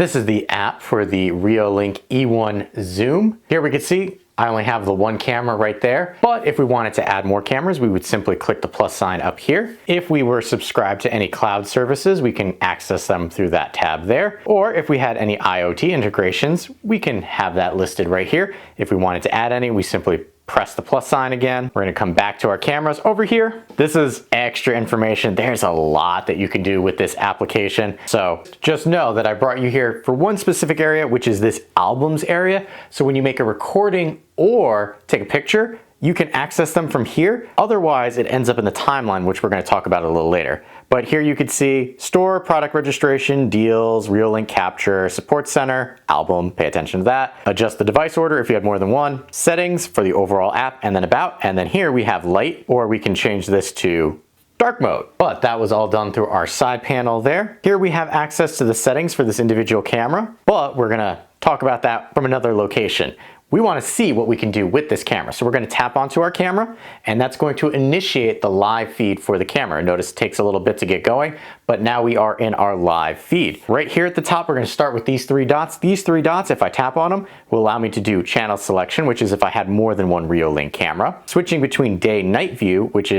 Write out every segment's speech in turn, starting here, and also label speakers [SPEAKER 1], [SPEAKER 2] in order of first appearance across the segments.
[SPEAKER 1] This is the app for the Reolink E1 Zoom. Here we can see I only have the one camera right there, but if we wanted to add more cameras, we would simply click the plus sign up here. If we were subscribed to any cloud services, we can access them through that tab there. Or if we had any IoT integrations, we can have that listed right here. If we wanted to add any, we simply press the plus sign again. We're gonna come back to our cameras over here. This is extra information. There's a lot that you can do with this application. So just know that I brought you here for one specific area, which is this albums area. So when you make a recording or take a picture, you can access them from here. Otherwise, it ends up in the timeline, which we're gonna talk about a little later. But here you can see store, product registration, deals, Reolink capture, support center, album, pay attention to that. Adjust the device order if you have more than one, settings for the overall app, and then about. And then here we have light, or we can change this to dark mode. But that was all done through our side panel there. Here we have access to the settings for this individual camera, but we're gonna talk about that from another location. We want to see what we can do with this camera. So we're going to tap onto our camera, and that's going to initiate the live feed for the camera. Notice it takes a little bit to get going, but now we are in our live feed. Right here at the top, we're going to start with these three dots. These three dots, if I tap on them, will allow me to do channel selection, which is if I had more than one Reolink camera. Switching between day-night view, which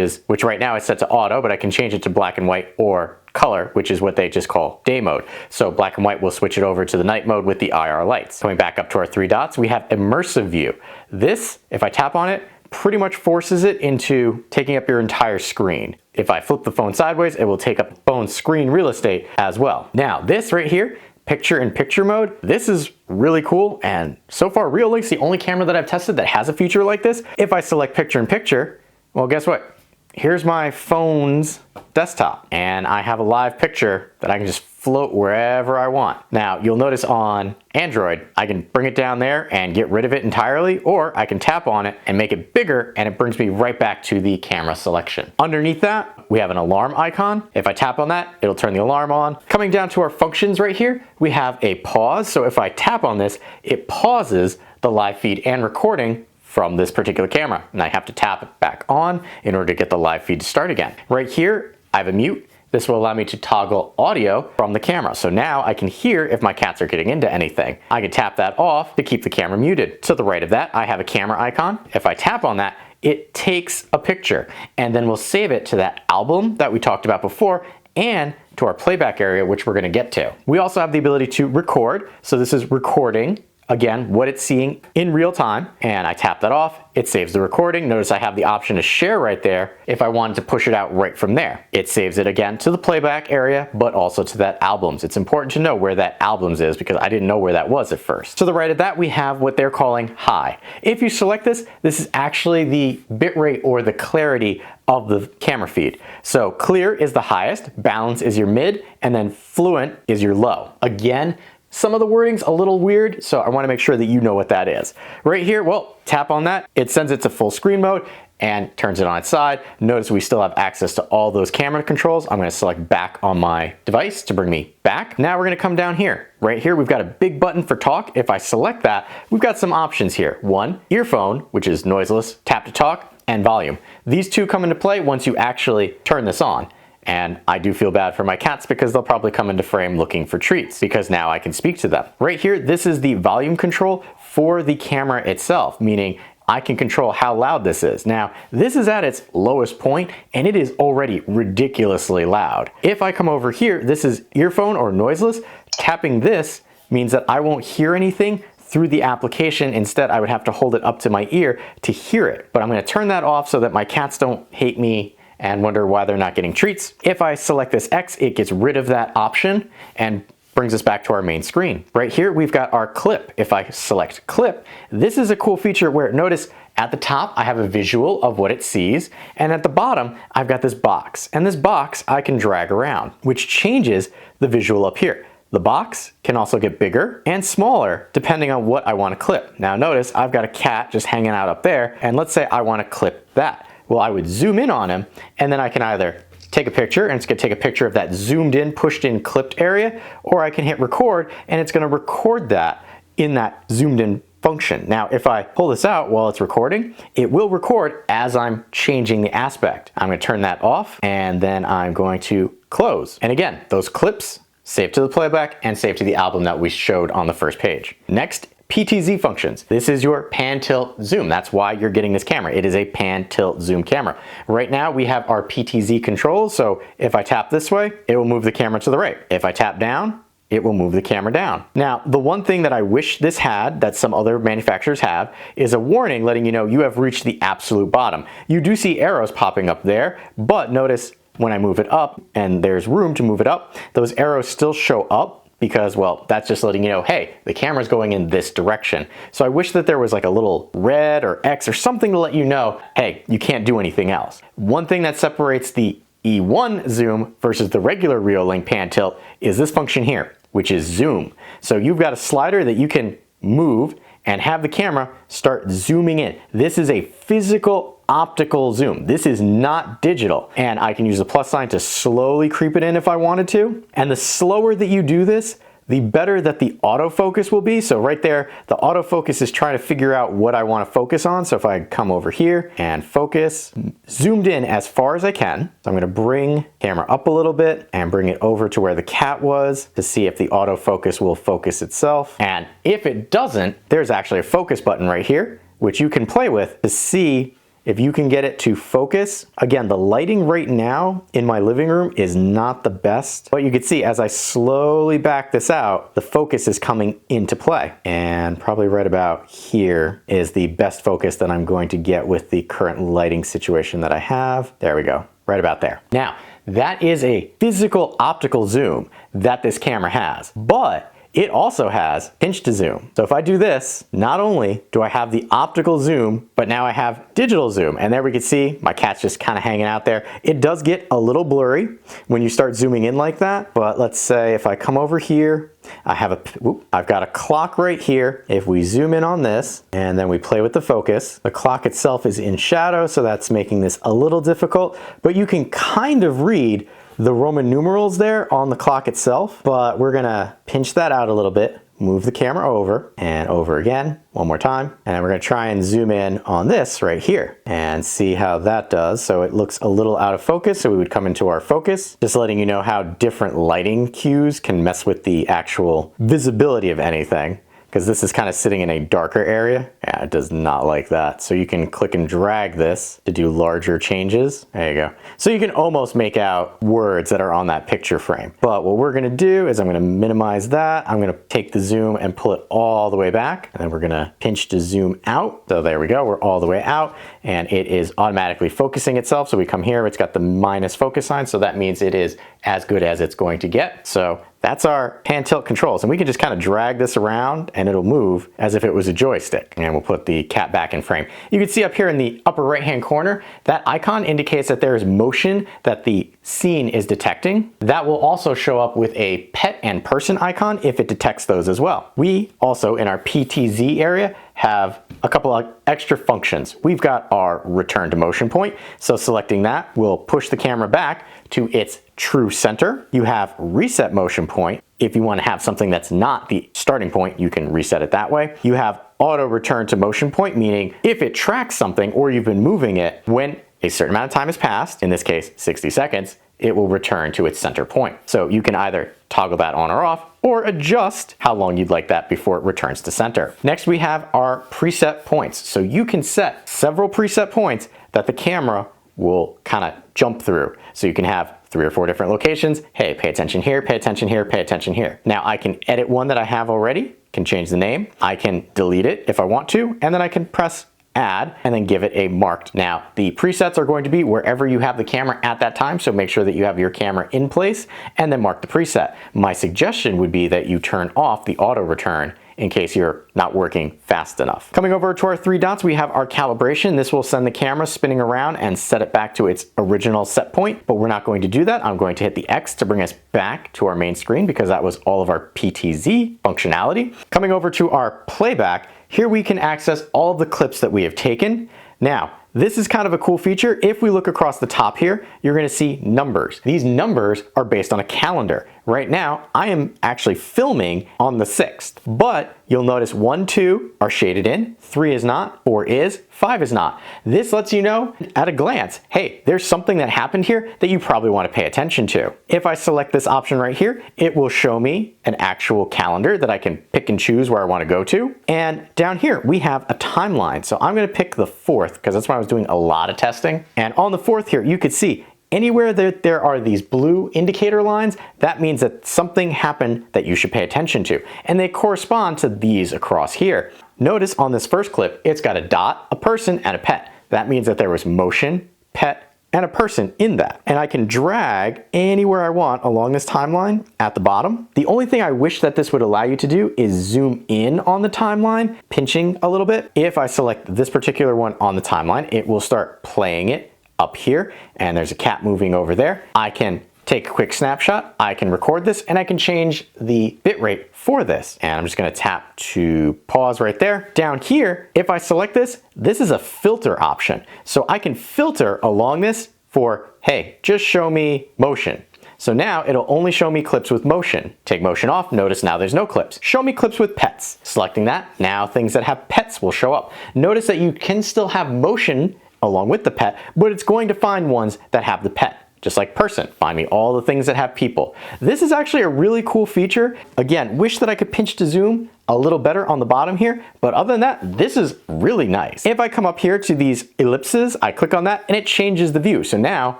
[SPEAKER 1] right now is set to auto, but I can change it to black and white or color, which is what they just call day mode. So black and white will switch it over to the night mode with the IR lights. Coming back up to our three dots, we have immersive view. This, if I tap on it, pretty much forces it into taking up your entire screen. If I flip the phone sideways, it will take up the phone's screen real estate as well. Now this right here, picture-in-picture mode, this is really cool, and so far Reolink's the only camera that I've tested that has a feature like this. If I select picture-in-picture, well, guess what? Here's my phone's desktop, and I have a live picture that I can just float wherever I want. Now, you'll notice on Android, I can bring it down there and get rid of it entirely, or I can tap on it and make it bigger, and it brings me right back to the camera selection. Underneath that, we have an alarm icon. If I tap on that, it'll turn the alarm on. Coming down to our functions right here, we have a pause. So if I tap on this, it pauses the live feed and recording from this particular camera, and I have to tap it back on in order to get the live feed to start again. Right here, I have a mute. This will allow me to toggle audio from the camera. So now I can hear if my cats are getting into anything. I can tap that off to keep the camera muted. To the right of that, I have a camera icon. If I tap on that, it takes a picture, and then we'll save it to that album that we talked about before, and to our playback area, which we're gonna get to. We also have the ability to record. So this is recording, again, what it's seeing in real time, and I tap that off, it saves the recording. Notice I have the option to share right there if I wanted to push it out right from there. It saves it again to the playback area, but also to that albums. It's important to know where that albums is because I didn't know where that was at first. To the right of that, we have what they're calling high. If you select this, this is actually the bitrate or the clarity of the camera feed. So clear is the highest, balance is your mid, and then fluent is your low. Again, some of the wording's a little weird, so I want to make sure that you know what that is. Right here, well, tap on that. It sends it to full screen mode and turns it on its side. Notice we still have access to all those camera controls. I'm going to select back on my device to bring me back. Now we're going to come down here. Right here, we've got a big button for talk. If I select that, we've got some options here. One, earphone, which is noiseless, tap to talk, and volume. These two come into play once you actually turn this on. And I do feel bad for my cats because they'll probably come into frame looking for treats because now I can speak to them. Right here, this is the volume control for the camera itself, meaning I can control how loud this is. Now, this is at its lowest point and it is already ridiculously loud. If I come over here, this is earphone or noiseless. Tapping this means that I won't hear anything through the application. Instead, I would have to hold it up to my ear to hear it. But I'm going to turn that off so that my cats don't hate me and wonder why they're not getting treats. If I select this X, it gets rid of that option and brings us back to our main screen. Right here, we've got our clip. If I select clip, this is a cool feature where notice at the top, I have a visual of what it sees. And at the bottom, I've got this box. And this box I can drag around, which changes the visual up here. The box can also get bigger and smaller depending on what I want to clip. Now notice I've got a cat just hanging out up there. And let's say I want to clip that. Well, I would zoom in on him and then I can either take a picture and it's going to take a picture of that zoomed in, pushed in, clipped area, or I can hit record and it's going to record that in that zoomed in function. Now, if I pull this out while it's recording, it will record as I'm changing the aspect. I'm going to turn that off and then I'm going to close. And again, those clips save to the playback, and save to the album that we showed on the first page. Next, PTZ functions. This is your pan, tilt, zoom. That's why you're getting this camera. It is a pan, tilt, zoom camera. Right now we have our PTZ controls, so if I tap this way, it will move the camera to the right. If I tap down, it will move the camera down. Now, the one thing that I wish this had that some other manufacturers have is a warning letting you know you have reached the absolute bottom. You do see arrows popping up there, but notice when I move it up and there's room to move it up, those arrows still show up because, well, that's just letting you know, hey, the camera's going in this direction. So I wish that there was like a little red or X or something to let you know, hey, you can't do anything else. One thing that separates the E1 Zoom versus the regular Reolink Pan Tilt is this function here, which is zoom. So you've got a slider that you can move and have the camera start zooming in. This is a physical optical zoom. This is not digital. And I can use the plus sign to slowly creep it in if I wanted to. And the slower that you do this, the better that the autofocus will be. So right there, the autofocus is trying to figure out what I want to focus on. So if I come over here and focus, zoomed in as far as I can. So I'm going to bring camera up a little bit and bring it over to where the cat was to see if the autofocus will focus itself. And if it doesn't, there's actually a focus button right here, which you can play with to see if you can get it to focus. Again, the lighting right now in my living room is not the best, but you can see as I slowly back this out, the focus is coming into play. And probably right about here is the best focus that I'm going to get with the current lighting situation that I have. There we go, right about there. Now, that is a physical optical zoom that this camera has, but it also has pinch to zoom. So if I do this, not only do I have the optical zoom, but now I have digital zoom. And there we can see my cat's just kind of hanging out there. It does get a little blurry when you start zooming in like that. But let's say if I come over here, I've got a clock right here. If we zoom in on this and then we play with the focus, the clock itself is in shadow, so that's making this a little difficult, but you can kind of read the Roman numerals there on the clock itself, but we're gonna pinch that out a little bit, move the camera over and over again, one more time, and we're gonna try and zoom in on this right here and see how that does. So it looks a little out of focus, so we would come into our focus, just letting you know how different lighting cues can mess with the actual visibility of anything, because this is kind of sitting in a darker area. Yeah, it does not like that. So you can click and drag this to do larger changes. There you go. So you can almost make out words that are on that picture frame. But what we're gonna do is I'm gonna minimize that. I'm gonna take the zoom and pull it all the way back. And then we're gonna pinch to zoom out. So there we go, we're all the way out. And it is automatically focusing itself. So we come here, it's got the minus focus sign. So that means it is as good as it's going to get. So that's our pan tilt controls, and we can just kind of drag this around and it'll move as if it was a joystick. And we'll put the cat back in frame. You can see up here in the upper right hand corner, that icon indicates that there is motion that the scene is detecting. That will also show up with a pet and person icon if it detects those as well. We also, in our PTZ area, have a couple of extra functions. We've got our return to motion point. So selecting that will push the camera back to its true center. You have reset motion point. If you want to have something that's not the starting point, you can reset it that way. You have auto return to motion point, meaning if it tracks something or you've been moving it, when a certain amount of time has passed, in this case 60 seconds, it will return to its center point. So you can either toggle that on or off, or adjust how long you'd like that before it returns to center. Next, we have our preset points. So you can set several preset points that the camera will kind of jump through. So you can have 3 or 4 different locations. Hey, pay attention here, pay attention here, pay attention here. Now I can edit one that I have already, can change the name. I can delete it if I want to, and then I can press add and then give it a marked. Now the presets are going to be wherever you have the camera at that time, so make sure that you have your camera in place and then mark the preset. My suggestion would be that you turn off the auto return in case you're not working fast enough. Coming over to our 3 dots, we have our calibration. This will send the camera spinning around and set it back to its original set point, but we're not going to do that. I'm going to hit the X to bring us back to our main screen because that was all of our PTZ functionality. Coming over to our playback, here we can access all of the clips that we have taken. Now, this is kind of a cool feature. If we look across the top here, you're gonna see numbers. These numbers are based on a calendar. right now I am actually filming on the 6th, but you'll notice 1, 2 are shaded in, 3 is not, 4 is, 5 is not. This lets you know at a glance, hey, there's something that happened here that you probably want to pay attention to. If I select this option right here, it will show me an actual calendar that I can pick and choose where I want to go to. And down here, we have a timeline. So I'm going to pick the 4th because that's when I was doing a lot of testing. And on the 4th here, you could see anywhere that there are these blue indicator lines, that means that something happened that you should pay attention to. And they correspond to these across here. Notice on this first clip, it's got a dot, a person, and a pet. That means that there was motion, pet, and a person in that. And I can drag anywhere I want along this timeline at the bottom. The only thing I wish that this would allow you to do is zoom in on the timeline, pinching a little bit. If I select this particular one on the timeline, it will start playing it up here, and there's a cat moving over there. I can take a quick snapshot, I can record this, and I can change the bitrate for this. And I'm just gonna tap to pause right there. Down here, if I select this, this is a filter option. So I can filter along this for, hey, just show me motion. So now it'll only show me clips with motion. Take motion off, notice now there's no clips. Show me clips with pets. Selecting that, now things that have pets will show up. Notice that you can still have motion along with the pet, but it's going to find ones that have the pet. Just like person, find me all the things that have people. This is actually a really cool feature. Again, wish that I could pinch to zoom a little better on the bottom here, but other than that, this is really nice. If I come up here to these ellipses, I click on that and it changes the view. So now,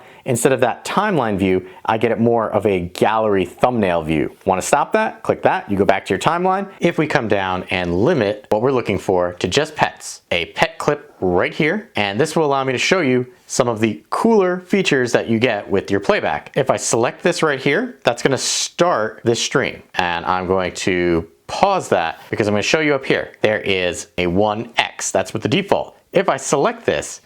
[SPEAKER 1] instead of that timeline view, I get it more of a gallery thumbnail view. Want to stop that? Click that, you go back to your timeline. If we come down and limit what we're looking for to just pets, a pet clip right here, and this will allow me to show you some of the cooler features that you get with your playback. If I select this right here, that's going to start this stream, and I'm going to pause that because I'm going to show you up here. There is a 1x, that's with the default. If I select this,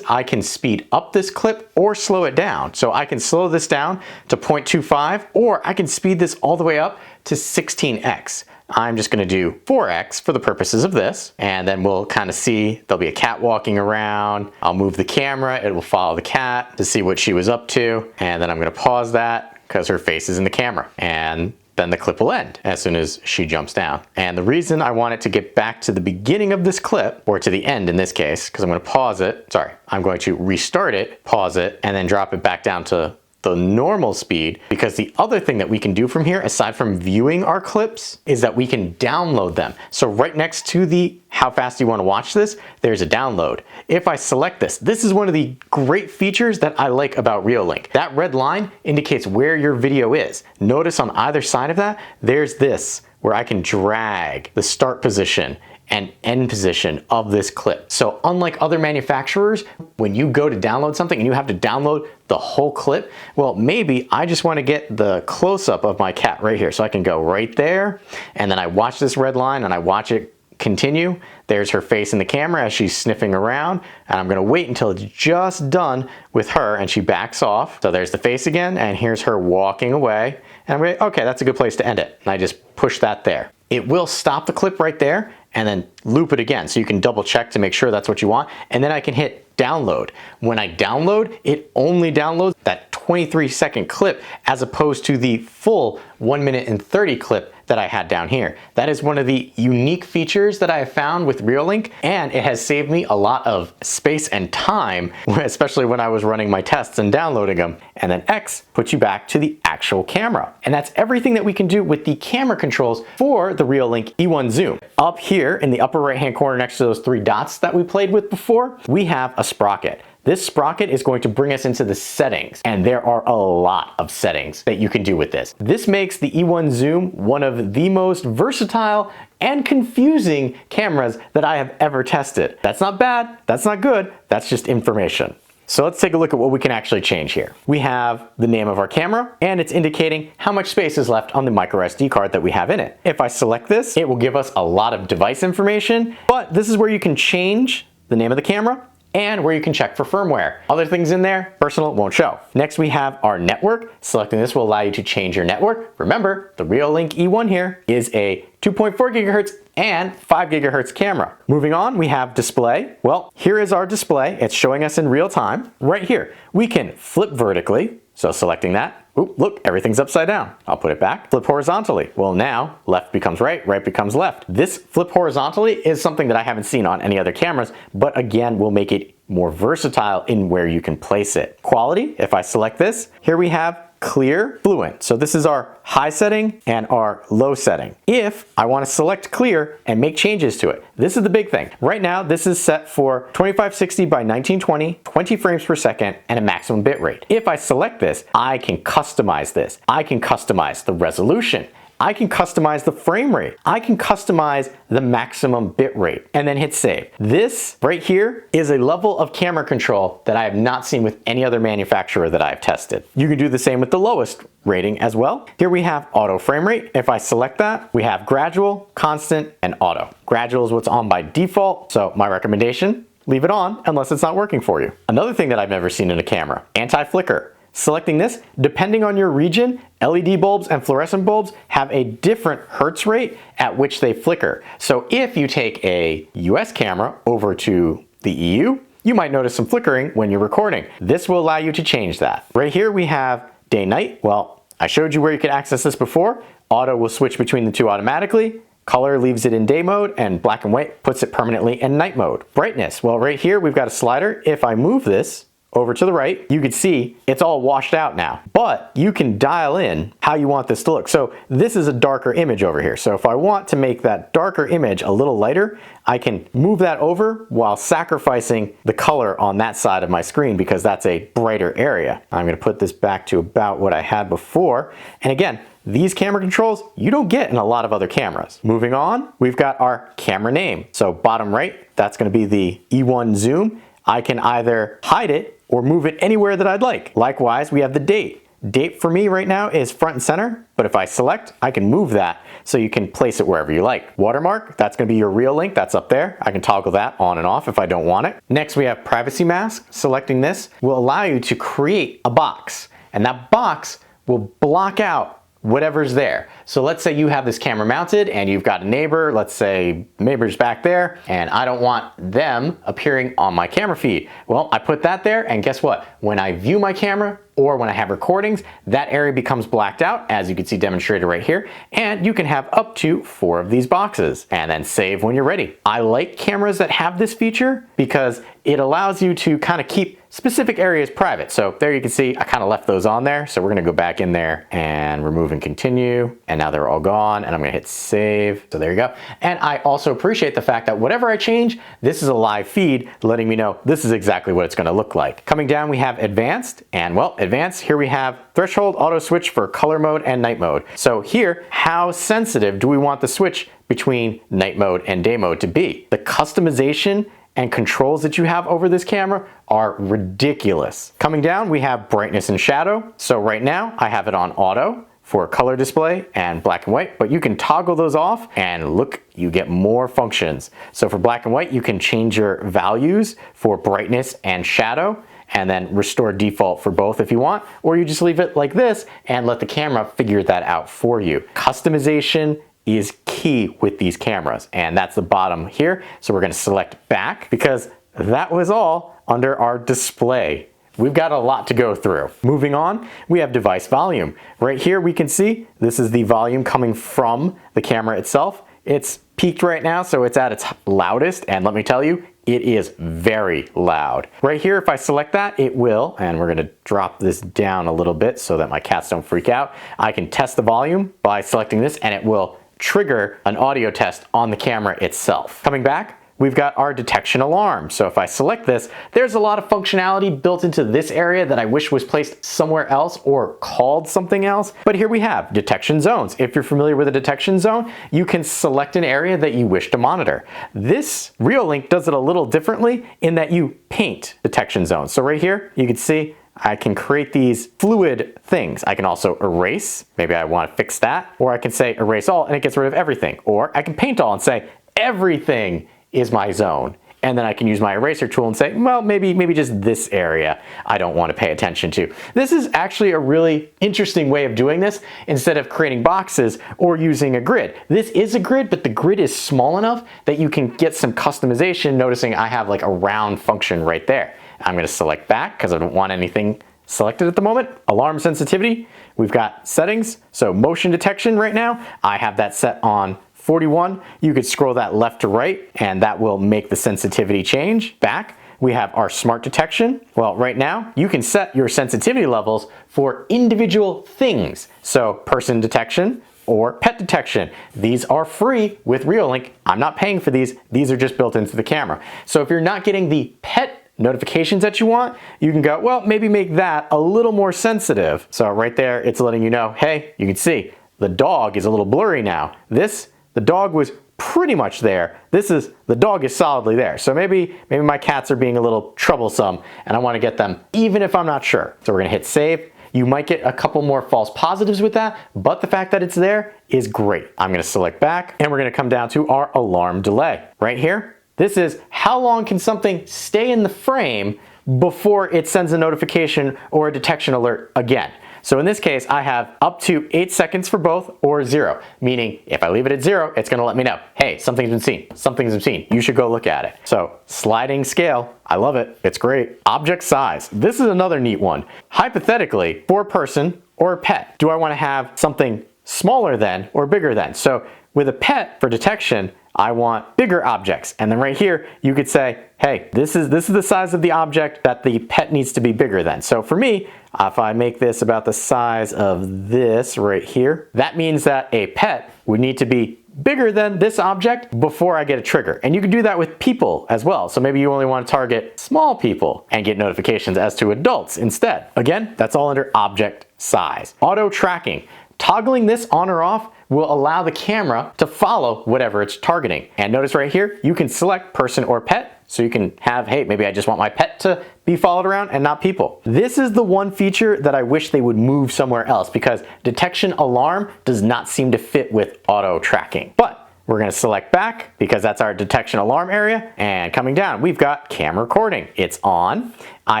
[SPEAKER 1] I can speed up this clip or slow it down. So I can slow this down to 0.25, or I can speed this all the way up to 16x. I'm just gonna do 4x for the purposes of this, and then we'll kind of see there'll be a cat walking around. I'll move the camera, it will follow the cat to see what she was up to, and then I'm gonna pause that because her face is in the camera. And then the clip will end as soon as she jumps down. And the reason I want it to get back to the beginning of this clip, or to the end in this case, because I'm going to pause it, I'm going to restart it, pause it, and then drop it back down to the normal speed, because the other thing that we can do from here, aside from viewing our clips, is that we can download them. So right next to the how fast you want to watch this, there's a download. If I select this, this is one of the great features that I like about Reolink. That red line indicates where your video is. Notice on either side of that, there's this, where I can drag the start position and end position of this clip. So unlike other manufacturers, when you go to download something and you have to download the whole clip, well, maybe I just want to get the close-up of my cat right here. So I can go right there, and then I watch this red line and I watch it continue. There's her face in the camera as she's sniffing around, and I'm gonna wait until it's just done with her and she backs off. So there's the face again, and here's her walking away. And I'm going, okay, that's a good place to end it. And I just push that there. It will stop the clip right there and then loop it again. So you can double check to make sure that's what you want. And then I can hit download. When I download, it only downloads that 23-second clip as opposed to the full 1 minute and 30 clip that I had down here. That is one of the unique features that I have found with Reolink, and it has saved me a lot of space and time, especially when I was running my tests and downloading them. And then X puts you back to the actual camera. And that's everything that we can do with the camera controls for the Reolink E1 Zoom. Up here in the upper right-hand corner next to those 3 dots that we played with before, we have a sprocket. This sprocket is going to bring us into the settings, and there are a lot of settings that you can do with this. This makes the E1 Zoom one of the most versatile and confusing cameras that I have ever tested. That's not bad, that's not good, that's just information. So let's take a look at what we can actually change here. We have the name of our camera, and it's indicating how much space is left on the micro SD card that we have in it. If I select this, it will give us a lot of device information, but this is where you can change the name of the camera and where you can check for firmware. Other things in there, personal, won't show. Next we have our network. Selecting this will allow you to change your network. Remember, the Reolink E1 here is a 2.4 gigahertz and 5 gigahertz camera. Moving on, we have display. Well, here is our display. It's showing us in real time. Right here, we can flip vertically. So selecting that, Oop, look, everything's upside down. I'll put it back, flip horizontally. Well, now left becomes right, right becomes left. This flip horizontally is something that I haven't seen on any other cameras, but again, will make it more versatile in where you can place it. Quality, if I select this, here we have clear, fluent. So this is our high setting and our low setting. If I want to select clear and make changes to it, this is the big thing. Right now, this is set for 2560 by 1920, 20 frames per second, and a maximum bit rate. If I select this, I can customize this. I can customize the resolution. I can customize the frame rate. I can customize the maximum bit rate and then hit save. This right here is a level of camera control that I have not seen with any other manufacturer that I've tested. You can do the same with the lowest rating as well. Here we have auto frame rate. If I select that, we have gradual, constant, and auto. Gradual is what's on by default, so my recommendation, leave it on unless it's not working for you. Another thing that I've never seen in a camera, anti-flicker. Selecting this, depending on your region, LED bulbs and fluorescent bulbs have a different hertz rate at which they flicker. So if you take a US camera over to the EU, you might notice some flickering when you're recording. This will allow you to change that. Right here we have day-night. Well, I showed you where you could access this before. Auto will switch between the two automatically. Color leaves it in day mode, and black and white puts it permanently in night mode. Brightness, well, right here we've got a slider. If I move this over to the right, you can see it's all washed out now, but you can dial in how you want this to look. So this is a darker image over here. So if I want to make that darker image a little lighter, I can move that over while sacrificing the color on that side of my screen because that's a brighter area. I'm gonna put this back to about what I had before. And again, these camera controls you don't get in a lot of other cameras. Moving on, we've got our camera name. So bottom right, that's gonna be the E1 Zoom. I can either hide it or move it anywhere that I'd like. Likewise, we have the date. Date for me right now is front and center, but if I select, I can move that so you can place it wherever you like. Watermark, that's gonna be your Reolink, that's up there. I can toggle that on and off if I don't want it. Next, we have privacy mask. Selecting this will allow you to create a box, and that box will block out whatever's there. So let's say you have this camera mounted and you've got a neighbor, let's say neighbor's back there, and I don't want them appearing on my camera feed. Well, I put that there, and guess what? When I view my camera or when I have recordings, that area becomes blacked out, as you can see demonstrated right here, and you can have up to 4 of these boxes, and then save when you're ready. I like cameras that have this feature because it allows you to kind of keep specific areas private. So there you can see I kind of left those on there. So we're gonna go back in there and remove and continue. And now they're all gone, and I'm gonna hit save. So there you go. And I also appreciate the fact that whatever I change, this is a live feed letting me know this is exactly what it's gonna look like. Coming down, we have advanced, and well, advanced, here we have threshold auto switch for color mode and night mode. So here, how sensitive do we want the switch between night mode and day mode to be? The customization and controls that you have over this camera are ridiculous. Coming down, we have brightness and shadow. So right now I have it on auto for color display and black and white, but you can toggle those off and look, you get more functions. So for black and white, you can change your values for brightness and shadow and then restore default for both if you want, or you just leave it like this and let the camera figure that out for you. Customization is key with these cameras, and that's the bottom here. So we're gonna select back because that was all under our display. We've got a lot to go through. Moving on, we have device volume. Right here we can see this is the volume coming from the camera itself. It's peaked right now, so it's at its loudest, and let me tell you, it is very loud. Right here, if I select that, it will, and we're gonna drop this down a little bit so that my cats don't freak out. I can test the volume by selecting this, and it will trigger an audio test on the camera itself. Coming back, we've got our detection alarm. So if I select this, there's a lot of functionality built into this area that I wish was placed somewhere else or called something else. But here we have detection zones. If you're familiar with a detection zone, you can select an area that you wish to monitor. This Reolink does it a little differently in that you paint detection zones. So right here, you can see I can create these fluid things. I can also erase, maybe I want to fix that, or I can say erase all and it gets rid of everything. Or I can paint all and say everything is my zone. And then I can use my eraser tool and say, well, maybe just this area I don't want to pay attention to. This is actually a really interesting way of doing this instead of creating boxes or using a grid. This is a grid, but the grid is small enough that you can get some customization, noticing I have like a round function right there. I'm going to select back because I don't want anything selected at the moment. Alarm sensitivity, we've got settings. So motion detection right now, I have that set on 41. You could scroll that left to right and that will make the sensitivity change. Back, we have our smart detection. Well, right now you can set your sensitivity levels for individual things. So person detection or pet detection. These are free with Reolink. I'm not paying for these. These are just built into the camera. So if you're not getting the pet notifications that you want, you can go, well, maybe make that a little more sensitive. So right there, it's letting you know, hey, you can see the dog is a little blurry now. The dog was pretty much there. The dog is solidly there. So maybe my cats are being a little troublesome and I want to get them even if I'm not sure. So we're gonna hit save. You might get a couple more false positives with that, but the fact that it's there is great. I'm gonna select back and we're gonna come down to our alarm delay. Right here, this is how long can something stay in the frame before it sends a notification or a detection alert again. So in this case, I have up to 8 seconds for both or 0, meaning if I leave it at 0, it's gonna let me know, hey, something's been seen, something's been seen, you should go look at it. So sliding scale, I love it, it's great. Object size, this is another neat one. Hypothetically, for a person or a pet, do I wanna have something smaller than or bigger than? So with a pet for detection, I want bigger objects. And then right here, you could say, hey, this is the size of the object that the pet needs to be bigger than. So for me, if I make this about the size of this right here, that means that a pet would need to be bigger than this object before I get a trigger. And you can do that with people as well. So maybe you only want to target small people and get notifications as to adults instead. Again, that's all under object size. Auto tracking. Toggling this on or off will allow the camera to follow whatever it's targeting. And notice right here, you can select person or pet. So you can have, hey, maybe I just want my pet to be followed around and not people. This is the one feature that I wish they would move somewhere else because detection alarm does not seem to fit with auto tracking. But we're gonna select back because that's our detection alarm area, and coming down, we've got camera recording. It's on. I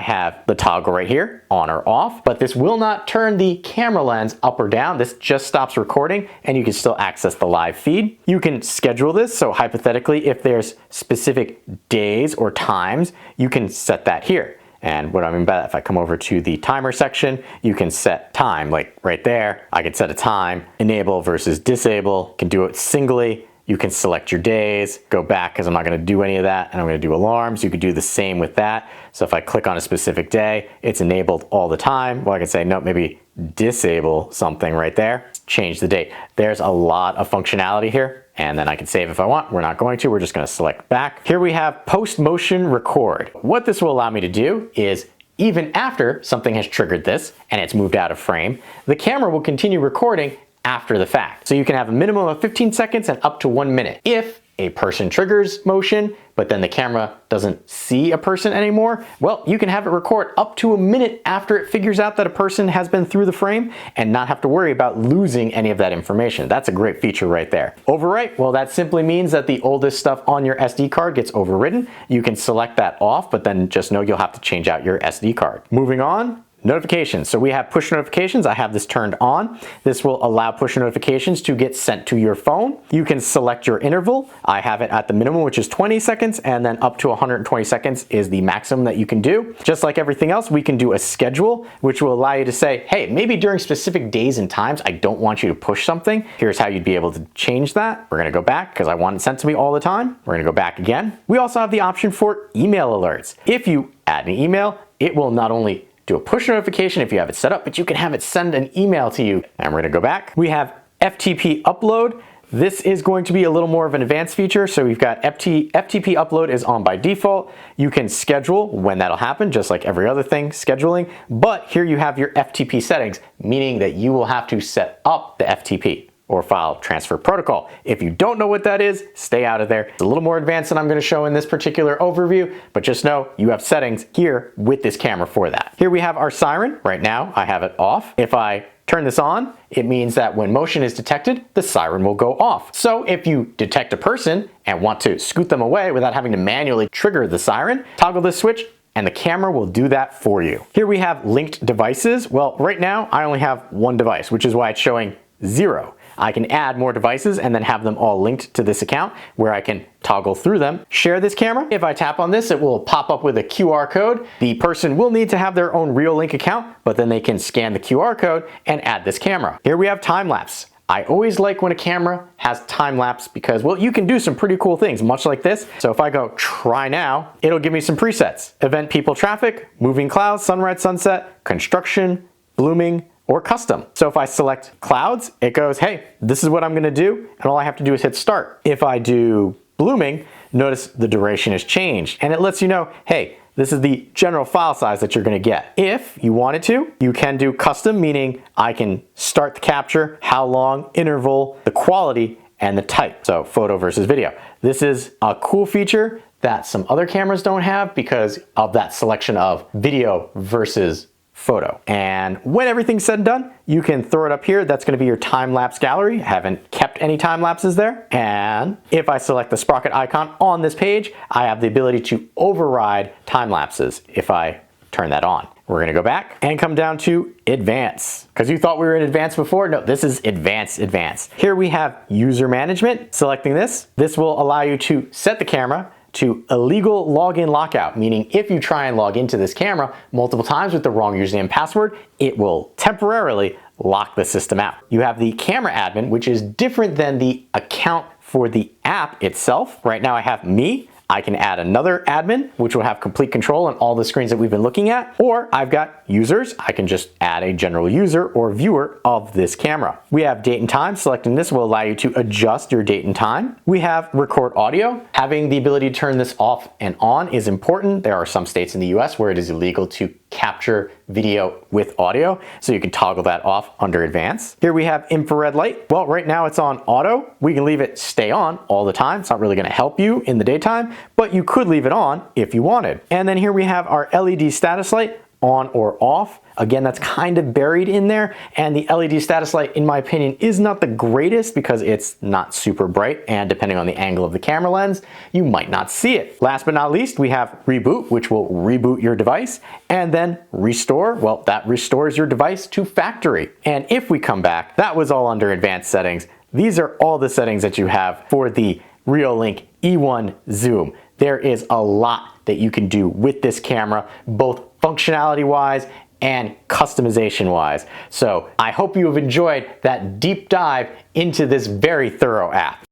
[SPEAKER 1] have the toggle right here, on or off, but this will not turn the camera lens up or down. This just stops recording and you can still access the live feed. You can schedule this, so hypothetically, if there's specific days or times, you can set that here. And what I mean by that, if I come over to the timer section, you can set time, like right there. I could set a time, enable versus disable. You can do it singly. You can select your days, go back because I'm not going to do any of that, and I'm going to do alarms. You could do the same with that. So if I click on a specific day, it's enabled all the time. Well, I can say, no, maybe disable something right there, change the date. There's a lot of functionality here, and then I can save if I want. We're not going to, we're just going to select back. Here we have post motion record. What this will allow me to do is even after something has triggered this and it's moved out of frame, the camera will continue recording after the fact. So you can have a minimum of 15 seconds and up to 1 minute. If a person triggers motion, but then the camera doesn't see a person anymore, well, you can have it record up to a minute after it figures out that a person has been through the frame and not have to worry about losing any of that information. That's a great feature right there. Overwrite, well, that simply means that the oldest stuff on your SD card gets overwritten. You can select that off, but then just know you'll have to change out your SD card. Moving on. Notifications. So we have push notifications. I have this turned on. This will allow push notifications to get sent to your phone. You can select your interval. I have it at the minimum, which is 20 seconds, and then up to 120 seconds is the maximum that you can do. Just like everything else, we can do a schedule, which will allow you to say, hey, maybe during specific days and times, I don't want you to push something. Here's how you'd be able to change that. We're gonna go back because I want it sent to me all the time. We're gonna go back again. We also have the option for email alerts. If you add an email, it will not only do a push notification if you have it set up, but you can have it send an email to you. And we're gonna go back. We have FTP upload. This is going to be a little more of an advanced feature. So we've got FTP upload is on by default. You can schedule when that'll happen, just like every other thing, scheduling. But here you have your FTP settings, meaning that you will have to set up the FTP or file transfer protocol. If you don't know what that is, stay out of there. It's a little more advanced than I'm gonna show in this particular overview, but just know you have settings here with this camera for that. Here we have our siren. Right now, I have it off. If I turn this on, it means that when motion is detected, the siren will go off. So if you detect a person and want to scoot them away without having to manually trigger the siren, toggle this switch, and the camera will do that for you. Here we have linked devices. Well, right now, I only have one device, which is why it's showing 0. I can add more devices and then have them all linked to this account where I can toggle through them. Share this camera. If I tap on this, it will pop up with a QR code. The person will need to have their own Reolink account, but then they can scan the QR code and add this camera. Here we have time lapse. I always like when a camera has time lapse because, well, you can do some pretty cool things, much like this. So if I go try now, it'll give me some presets: event, people, traffic, moving clouds, sunrise, sunset, construction, blooming, or custom. So if I select clouds, it goes, hey, this is what I'm gonna do, and all I have to do is hit start. If I do blooming, notice the duration has changed, and it lets you know, hey, this is the general file size that you're gonna get. If you wanted to, you can do custom, meaning I can start the capture, how long, interval, the quality, and the type. So photo versus video. This is a cool feature that some other cameras don't have because of that selection of video versus photo. And when everything's said and done, you can throw it up here. That's going to be your time-lapse gallery. I haven't kept any time lapses there. And if I select the sprocket icon on this page, I have the ability to override time lapses if I turn that on. We're going to go back and come down to advanced. Because you thought we were in advanced before? No, this is advanced. Here we have user management. Selecting this will allow you to set the camera to illegal login lockout, meaning if you try and log into this camera multiple times with the wrong username and password, it will temporarily lock the system out. You have the camera admin, which is different than the account for the app itself. Right now I have me. I can add another admin, which will have complete control on all the screens that we've been looking at, or I've got users. I can just add a general user or viewer of this camera. We have date and time. Selecting this will allow you to adjust your date and time. We have record audio. Having the ability to turn this off and on is important. There are some states in the US where it is illegal to capture video with audio, so you can toggle that off under advanced. Here we have infrared light. Well, right now it's on auto. We can leave it stay on all the time. It's not really going to help you in the daytime, but you could leave it on if you wanted. And then here we have our LED status light, on or off. Again, that's kind of buried in there, and the LED status light, in my opinion, is not the greatest because it's not super bright, and depending on the angle of the camera lens, you might not see it. Last but not least, we have reboot, which will reboot your device, and then restore, well, that restores your device to factory. And if we come back, that was all under advanced settings. These are all the settings that you have for the Reolink E1 Zoom. There is a lot that you can do with this camera, both functionality-wise and customization-wise. So I hope you have enjoyed that deep dive into this very thorough app.